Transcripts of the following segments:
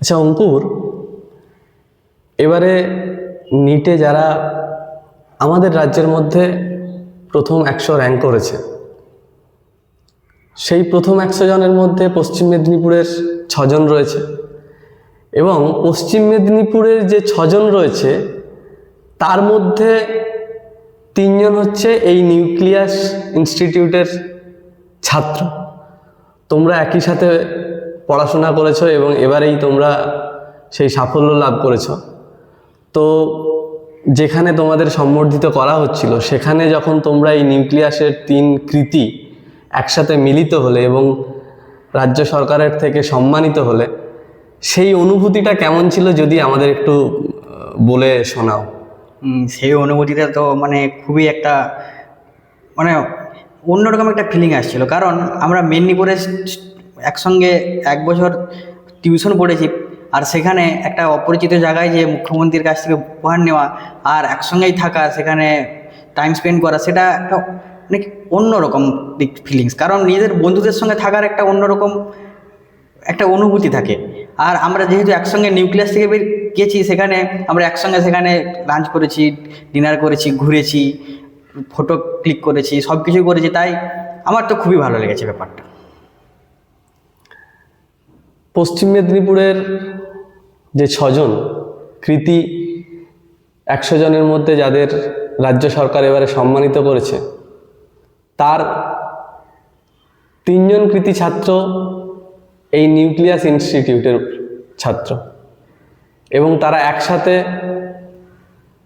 আচ্ছা অঙ্কুর, এবারে নিটে যারা আমাদের রাজ্যের মধ্যে প্রথম 100 র্যাঙ্ক করেছে, সেই প্রথম 100 জনের মধ্যে পশ্চিম মেদিনীপুরের 6 জন রয়েছে, এবং পশ্চিম মেদিনীপুরের যে 6 জন রয়েছে তার মধ্যে 3 জন হচ্ছে এই নিউক্লিয়াস ইনস্টিটিউটের ছাত্র। তোমরা একই সাথে পড়াশোনা করেছো এবং এবারেই তোমরা সেই সাফল্য লাভ করেছো। তো যেখানে তোমাদের সম্বর্ধিত করা হচ্ছিল, সেখানে যখন তোমরা এই নিউক্লিয়াসের 3 কৃতী একসাথে মিলিত হলে এবং রাজ্য সরকারের থেকে সম্মানিত হলে, সেই অনুভূতিটা কেমন ছিল যদি আমাদের একটু বলে শোনাও। সেই অনুভূতিটা তো মানে খুবই একটা মানে অন্যরকম একটা ফিলিং আসছিল, কারণ আমরা মেদিনীপুরে একসঙ্গে 1 বছর টিউশন পড়েছি, আর সেখানে একটা অপরিচিত জায়গায় যে মুখ্যমন্ত্রীর কাছ থেকে উপহার নেওয়া আর একসঙ্গেই থাকা, সেখানে টাইম স্পেন্ড করা, সেটা একটা অনেক অন্যরকম ফিলিংস। কারণ নিজেদের বন্ধুদের সঙ্গে থাকার একটা অন্যরকম একটা অনুভূতি থাকে। আর আমরা যেহেতু একসঙ্গে নিউক্লিয়াস থেকে গেছি, সেখানে আমরা একসঙ্গে সেখানে লাঞ্চ করেছি, ডিনার করেছি, ঘুরেছি, ফটো ক্লিক করেছি, সব কিছুই করেছি। তাই আমার তো খুবই ভালো লেগেছে ব্যাপারটা। পশ্চিম মেদিনীপুরের যে 6 জন কৃতী 100 জনের মধ্যে যাদের রাজ্য সরকার এবারে সম্মানিত করেছে, তার 3 জন কৃতী ছাত্র এই নিউক্লিয়াস ইনস্টিটিউটের ছাত্র, এবং তারা একসাথে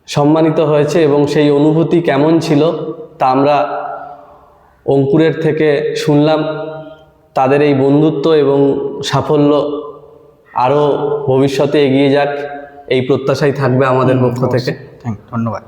সম্মানিত হয়েছে। এবং সেই অনুভূতি কেমন ছিল তা আমরা অঙ্কুরের থেকে শুনলাম। তাদের এই বন্ধুত্ব এবং সাফল্য আরও ভবিষ্যতে এগিয়ে যাক, এই প্রত্যাশাই থাকবে আমাদের পক্ষ থেকে। ধন্যবাদ।